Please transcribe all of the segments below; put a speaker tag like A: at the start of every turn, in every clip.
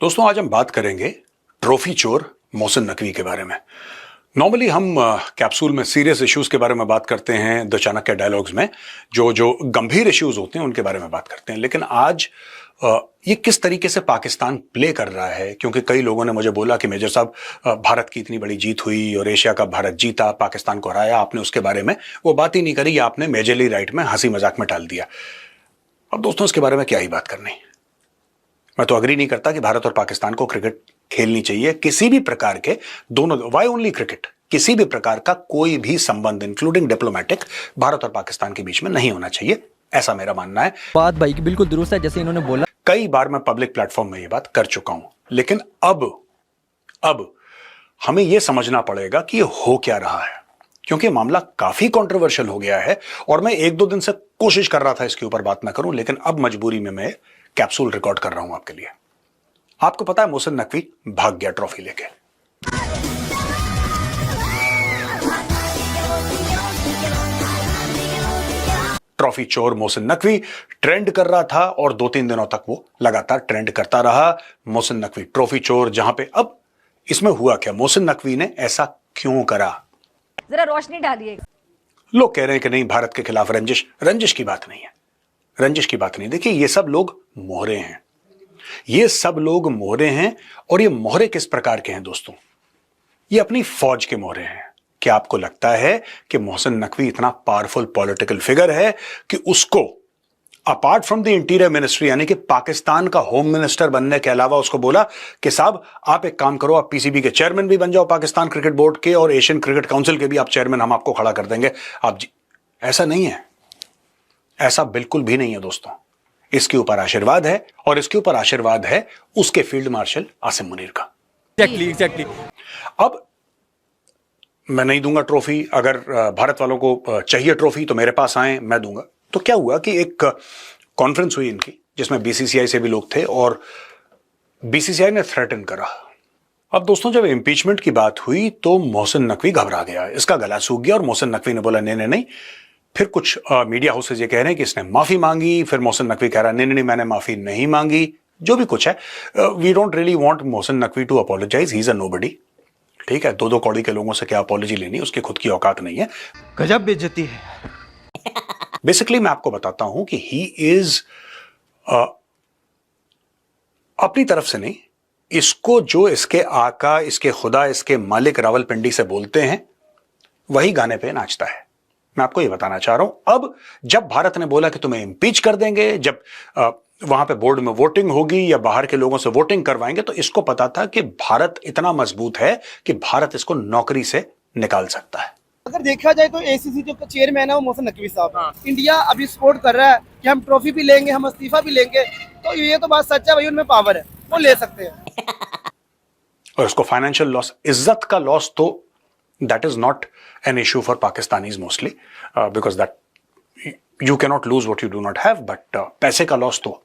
A: दोस्तों आज हम बात करेंगे ट्रॉफी चोर मोहसिन नकवी के बारे में। नॉर्मली हम कैप्सूल में सीरियस इश्यूज के बारे में बात करते हैं, द चाणक्य डायलॉग्स में जो गंभीर इश्यूज होते हैं उनके बारे में बात करते हैं, लेकिन आज ये किस तरीके से पाकिस्तान प्ले कर रहा है, क्योंकि कई लोगों ने मुझे बोला कि मेजर साहब भारत की इतनी बड़ी जीत हुई और एशिया कप भारत जीता, पाकिस्तान को हराया, आपने उसके बारे में वो बात ही नहीं करी, आपने मेजरली राइट में हंसी मजाक में टाल दिया। अब दोस्तों इसके बारे में क्या ही बात करनी। मैं तो अग्री नहीं करता कि भारत और पाकिस्तान को क्रिकेट खेलनी चाहिए किसी भी प्रकार के, दोनों, वाई ओनली क्रिकेट, किसी भी प्रकार का कोई भी संबंध इंक्लूडिंग डिप्लोमेटिक भारत और पाकिस्तान के बीच में नहीं होना चाहिए, ऐसा मेरा मानना है।
B: बात भाई की बिल्कुल दुरुस्त है, जैसे इन्होंने बोला।
A: कई बार मैं पब्लिक प्लेटफॉर्म में ये बात कर चुका हूं, लेकिन अब हमें यह समझना पड़ेगा कि ये हो क्या रहा है, क्योंकि मामला काफी कंट्रोवर्शियल हो गया है और मैं एक दो दिन से कोशिश कर रहा था इसके ऊपर बात ना करूं, लेकिन अब मजबूरी में मैं कैप्सूल रिकॉर्ड कर रहा हूं आपके लिए। आपको पता है मोहसिन नकवी भाग गया ट्रॉफी लेके। ट्रॉफी चोर मोहसिन नकवी ट्रेंड कर रहा था और 2-3 दिनों तक वो लगातार ट्रेंड करता रहा। मोहसिन नकवी ट्रॉफी चोर, जहां पे अब इसमें हुआ क्या, मोहसिन नकवी ने ऐसा क्यों करा,
C: जरा रोशनी डालिए।
A: लोग कह रहे हैं कि नहीं भारत के खिलाफ रंजिश की बात नहीं है, रंजिश की बात नहीं। देखिए ये सब लोग मोहरे हैं, ये सब लोग मोहरे हैं, और ये मोहरे किस प्रकार के हैं दोस्तों, ये अपनी फौज के मोहरे हैं। क्या आपको लगता है कि मोहसिन नकवी इतना पावरफुल पॉलिटिकल फिगर है कि उसको apart from the interior ministry यानी कि पाकिस्तान का होम मिनिस्टर बनने के अलावा उसको बोला कि साहब आप एक काम करो, आप पीसीबी के चेयरमैन भी बन जाओ पाकिस्तान क्रिकेट बोर्ड के, और एशियन क्रिकेट काउंसिल के भी आप चेयरमैन, हम आपको खड़ा कर देंगे आप जी। ऐसा नहीं है, ऐसा बिल्कुल भी नहीं है दोस्तों। इसके ऊपर आशीर्वाद है, और इसके ऊपर आशीर्वाद है उसके फील्ड मार्शल आसिम मुनीर का।
B: एग्जैक्टली।
A: अब मैं नहीं दूंगा ट्रॉफी, अगर भारत वालों को चाहिए ट्रॉफी तो मेरे पास आए, मैं दूंगा। तो क्या हुआ कि एक कॉन्फ्रेंस हुई इनकी जिसमें बीसीसीआई से भी लोग थे, और बीसीसीआई ने थ्रेटन करा। अब दोस्तों जब इंपीचमेंट की बात हुई तो मोहसिन नकवी घबरा गया, इसका गला सूख गया, और मोहसिन नकवी ने बोला नहीं नहीं। फिर कुछ मीडिया हाउसेज ये कह रहे हैं कि इसने माफी मांगी, फिर मोहसिन नकवी कह रहा है नहीं मैंने माफी नहीं मांगी। जो भी कुछ है, we don't really want Mohsin Naqvi to apologise, he is a nobody. ठीक है, दो कौड़ी के लोगों से क्या अपॉलॉजी लेनी, उसकी खुद की औकात नहीं है।
B: गजब बेइज्जती है।
A: बेसिकली मैं आपको बताता हूं कि ही इज अपनी तरफ से नहीं, इसको जो इसके आका, इसके खुदा, इसके मालिक रावलपिंडी से बोलते हैं वही गाने पे नाचता है। मैं आपको ये बताना चाह रहा हूं। अब जब भारत ने बोला कि तुम्हें इंपीच कर देंगे, जब वहां पे बोर्ड में वोटिंग होगी या बाहर के लोगों से वोटिंग करवाएंगे, तो इसको पता था कि भारत इतना मजबूत है कि भारत इसको नौकरी से निकाल सकता है।
D: अगर देखा जाए तो एसीसी जो चेयरमैन है वो मोहसिन नकवी साहब, इंडिया अभी सपोर्ट कर रहा है कि हम ट्रॉफी भी लेंगे, हम इस्तीफा भी लेंगे, तो ये तो बात सच है भाई, उनमें पावर है, वो ले सकते हैं।
A: और उसको फाइनेंशियल लॉस, इज्जत का लॉस, तो that is not an issue for Pakistanis mostly, because that you can not lose what you do not have, but पैसे का लॉस तो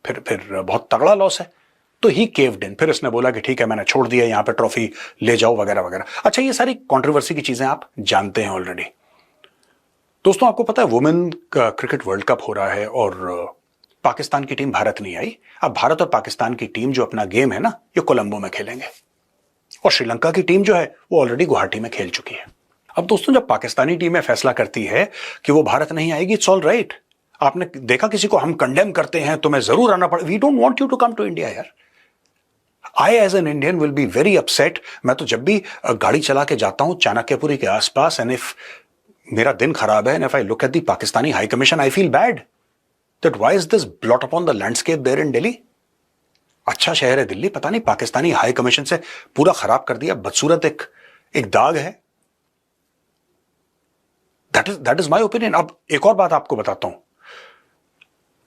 A: फिर बहुत तगड़ा लॉस है। तो ही केव्ड इन, फिर इसने बोला कि ठीक है मैंने छोड़ दिया, यहां पे ट्रॉफी ले जाओ वगैरह वगैरह। अच्छा, ये सारी कंट्रोवर्सी की चीजें आप जानते हैं ऑलरेडी। दोस्तों आपको पता है वुमेन क्रिकेट वर्ल्ड कप हो रहा है और पाकिस्तान की टीम भारत नहीं आई। अब भारत और पाकिस्तान की टीम जो अपना गेम है ना, ये कोलंबो में खेलेंगे, और श्रीलंका की टीम जो है वो ऑलरेडी गुवाहाटी में खेल चुकी है। अब दोस्तों जब पाकिस्तानी टीम फैसला करती है कि वो भारत नहीं आएगी, इट्स ऑल राइट। आपने देखा किसी को हम कंडेम करते हैं तुम्हें जरूर आना पड़े, we don't want you to come to India यार। I as an Indian will be very upset. मैं तो जब भी गाड़ी चला के जाता हूं चाणक्यपुरी के आसपास, एंड इफ मेरा दिन खराब है, and if I look at the Pakistani high commission, I feel bad that why is this blot upon the landscape there in Delhi. अच्छा शहर है दिल्ली, पता नहीं पाकिस्तानी हाई कमीशन से पूरा खराब कर दिया, बदसूरत एक दाग है। That is my opinion. अब एक और बात आपको बताता हूं,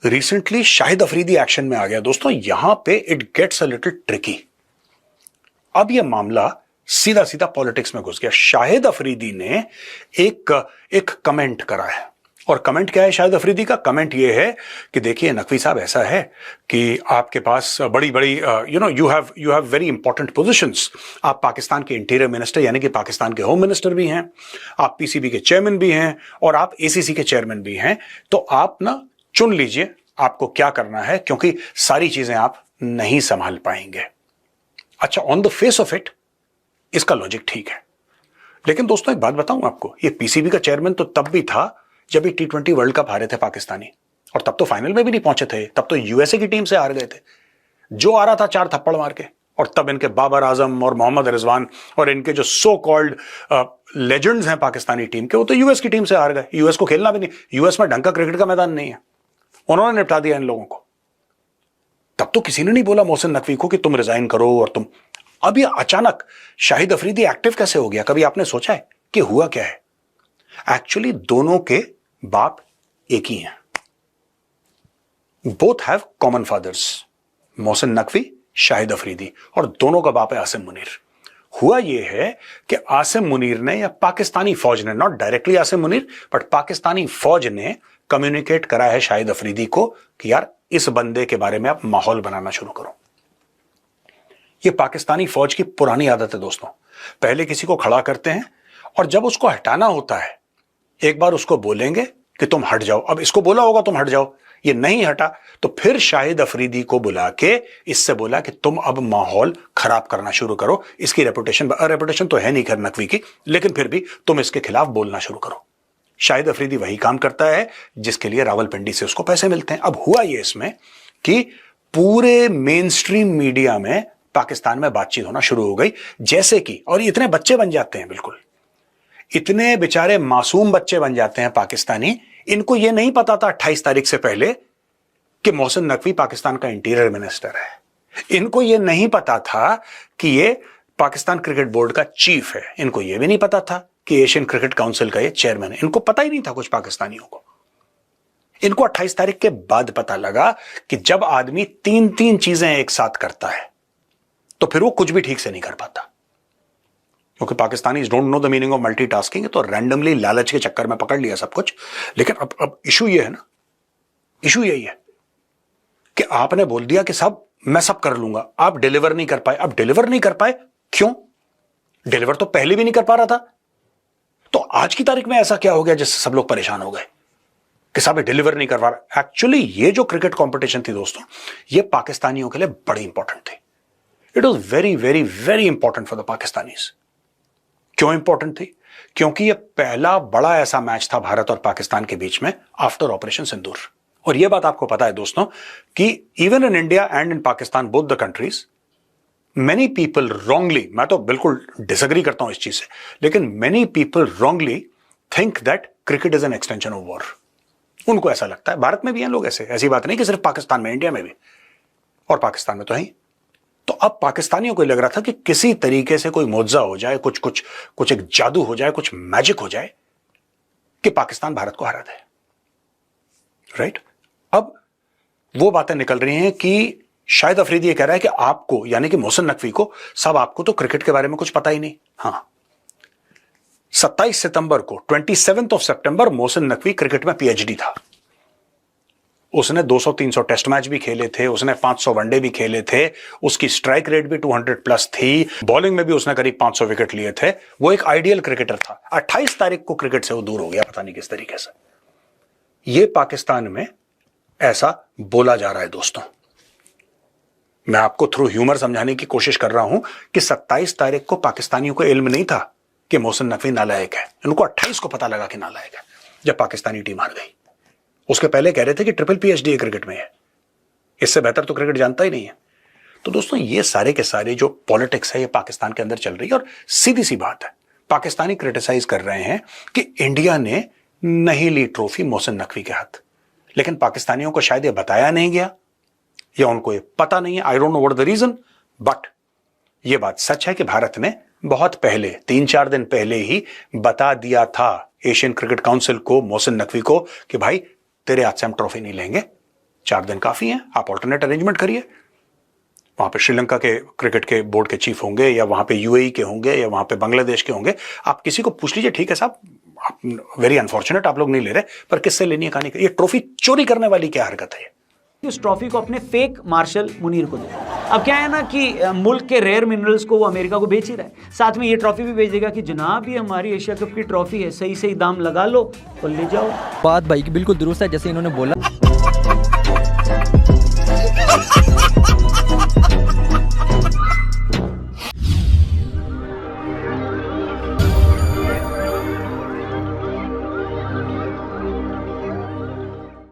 A: रिसेंटली शाहिद अफरीदी एक्शन में आ गया दोस्तों, यहां पे it gets a little tricky. अब यह मामला सीधा सीधा पॉलिटिक्स में घुस गया। शाहिद अफरीदी ने एक कमेंट करा है, और कमेंट क्या है शाहिद अफरीदी का? कमेंट यह है कि देखिए नकवी साहब, ऐसा है कि आपके पास बड़ी बड़ी you have very important positions. आप पाकिस्तान के इंटीरियर मिनिस्टर यानी कि पाकिस्तान के होम मिनिस्टर भी हैं, आप पीसीबी के चेयरमैन भी हैं, और आप एसीसी के चेयरमैन भी हैं। तो आप ना चुन लीजिए आपको क्या करना है, क्योंकि सारी चीजें आप नहीं संभाल पाएंगे। अच्छा, on the face of it इसका लॉजिक ठीक है, लेकिन दोस्तों एक बात बताऊं आपको, ये पीसीबी का चेयरमैन तो तब भी था जब ये T20 वर्ल्ड कप हारे थे पाकिस्तानी, और तब तो फाइनल में भी नहीं पहुंचे थे, तब तो यूएसए की टीम से हार गए थे, जो आ रहा था 4 थप्पड़ मार के। और तब इनके बाबर आजम और मोहम्मद रिजवान और इनके जो सो कॉल्ड लेजेंड्स हैं पाकिस्तानी टीम के, वो तो यूएस की टीम से हार गए। यूएस को खेलना भी नहीं, यूएस में ढंग का क्रिकेट का मैदान नहीं है, उन्होंने निपटा दिया इन लोगों को। तब तो किसी ने नहीं बोला मोहसिन नकवी को कि तुम रिजाइन करो और तुम। अब ये अचानक शाहिद अफरीदी एक्टिव कैसे हो गया? कभी आपने सोचा है कि हुआ क्या है? एक्चुअली दोनों के बाप एक ही हैं, both have common fathers, Mohsin Naqvi, Shahid Afridi, और दोनों का बाप है आसिम मुनीर। हुआ यह है कि आसिम मुनीर ने, या पाकिस्तानी फौज ने, not directly Asim Munir but Pakistani फौज ने कम्युनिकेट करा है शाहिद अफरीदी को कि यार इस बंदे के बारे में आप माहौल बनाना शुरू करो। यह पाकिस्तानी फौज की पुरानी आदत है दोस्तों, पहले किसी को खड़ा करते हैं और जब उसको हटाना होता है एक बार उसको बोलेंगे कि तुम हट जाओ। अब इसको बोला होगा तुम हट जाओ, ये नहीं हटा तो फिर शाहिद अफरीदी को बुला के इससे बोला कि तुम अब माहौल खराब करना शुरू करो, इसकी रेपुटेशन तो है नहीं खैर नकवी की, लेकिन फिर भी तुम इसके खिलाफ बोलना शुरू करो। शाहिद अफरीदी वही काम करता है जिसके लिए रावलपिंडी से उसको पैसे मिलते हैं। अब हुआ ये इसमें कि पूरे मेन स्ट्रीम मीडिया में पाकिस्तान में बातचीत होना शुरू हो गई, जैसे कि, और इतने बच्चे बन जाते हैं, बिल्कुल इतने बेचारे मासूम बच्चे बन जाते हैं पाकिस्तानी, इनको यह नहीं पता था 28 तारीख से पहले कि मोहसिन नकवी पाकिस्तान का इंटीरियर मिनिस्टर है। इनको यह नहीं पता था कि यह पाकिस्तान क्रिकेट बोर्ड का चीफ है। इनको यह भी नहीं पता था कि एशियन क्रिकेट काउंसिल का ये चेयरमैन है। इनको पता ही नहीं था कुछ पाकिस्तानियों को। इनको 28 तारीख के बाद पता लगा कि जब आदमी 3 चीजें एक साथ करता है तो फिर वो कुछ भी ठीक से नहीं कर पाता, क्योंकि Pakistani don't know the meaning of multitasking, तो रैंडमली लालच के चक्कर में पकड़ लिया सब कुछ। लेकिन अब इशू ये है ना, इशू यही है कि आपने बोल दिया कि साहब मैं सब कर लूंगा, आप डिलीवर नहीं कर पाए। अब डिलीवर नहीं कर पाए क्यों? डिलीवर तो पहले भी नहीं कर पा रहा था, तो आज की तारीख में ऐसा क्या हो गया जिससे सब लोग परेशान हो गए कि साहब डिलीवर नहीं कर पा रहा? एक्चुअली ये जो क्रिकेट कंपटीशन थी दोस्तों, ये पाकिस्तानियों के लिए बड़ी इंपॉर्टेंट थी। It was very very very important for the Pakistanis. क्यों इंपॉर्टेंट थी? क्योंकि यह पहला बड़ा ऐसा मैच था भारत और पाकिस्तान के बीच में आफ्टर ऑपरेशन सिंदूर। और यह बात आपको पता है दोस्तों कि even in India and in Pakistan, both the countries, many people wrongly, मैं तो बिल्कुल डिसएग्री करता हूं इस चीज से, लेकिन many people wrongly think that cricket is an extension of war. उनको ऐसा लगता है, भारत में भी हैं लोग ऐसे, ऐसी बात नहीं कि सिर्फ पाकिस्तान में, इंडिया में भी, और पाकिस्तान में तो है। तो अब पाकिस्तानियों को लग रहा था कि किसी तरीके से कोई मुआवजा हो जाए, कुछ एक जादू हो जाए, कुछ मैजिक हो जाए कि पाकिस्तान भारत को हरा दे। राइट? अब वो बातें निकल रही हैं कि शाहिद अफरीदी ये कह रहा है कि आपको, यानी कि मोहसिन नकवी को, सब आपको तो क्रिकेट के बारे में कुछ पता ही नहीं। हां, 27 सितंबर को, 27 सितंबर मोहसिन नकवी क्रिकेट में पीएचडी था। उसने 200-300 टेस्ट मैच भी खेले थे, उसने 500 वनडे भी खेले थे, उसकी स्ट्राइक रेट भी 200 प्लस थी, बॉलिंग में भी उसने करीब 500 विकेट लिए थे। वो एक आइडियल क्रिकेटर था। 28 तारीख को क्रिकेट से वो दूर हो गया, पता नहीं किस तरीके से। ये पाकिस्तान में ऐसा बोला जा रहा है दोस्तों। मैं आपको थ्रू ह्यूमर समझाने की कोशिश कर रहा हूं कि 27 तारीख को पाकिस्तानियों को इल्म नहीं था कि मोहसिन नकवी नालायक है। इनको 28 को पता लगा कि नालायक है, जब पाकिस्तानी टीम हार गई। उसके पहले कह रहे थे कि ट्रिपल पीएचडी क्रिकेट में है, इससे बेहतर तो क्रिकेट जानता ही नहीं है। तो दोस्तों ये सारे के सारे जो पॉलिटिक्स है ये पाकिस्तान के अंदर चल रही है। और सीधी सी बात है, पाकिस्तानी क्रिटिसाइज कर रहे हैं कि इंडिया ने नहीं ली ट्रॉफी मोहसिन नकवी के हाथ, लेकिन पाकिस्तानियों को शायद ये बताया नहीं गया या उनको ये पता नहीं है। I don't know what the reason, but ये बात सच है कि भारत ने बहुत पहले, 3-4 दिन पहले ही बता दिया था एशियन क्रिकेट काउंसिल को, मोहसिन नकवी को, कि भाई तेरे हाथ से हम ट्रॉफी नहीं लेंगे, 4 दिन काफी हैं, आप ऑल्टरनेट अरेंजमेंट करिए। वहां पे श्रीलंका के क्रिकेट के बोर्ड के चीफ होंगे, या वहां पे यूएई के होंगे, या वहां पे बांग्लादेश के होंगे, आप किसी को पूछ लीजिए, ठीक है साहब, आप वेरी अनफॉर्चुनेट आप लोग नहीं ले रहे, पर किससे लेनी है कहानी? ये ट्रॉफी चोरी करने वाली क्या हरकत है?
E: उस ट्रॉफी को अपने फेक मार्शल मुनीर को दे। अब क्या है ना कि मुल्क के रेयर मिनरल्स को वो अमेरिका को बेच ही रहा है, साथ में ये ट्रॉफी भी बेच देगा कि जनाब ये हमारी एशिया कप की ट्रॉफी है, सही सही दाम लगा लो और ले जाओ।
B: बात भाई की बिल्कुल दुरुस्त है, जैसे इन्होंने बोला।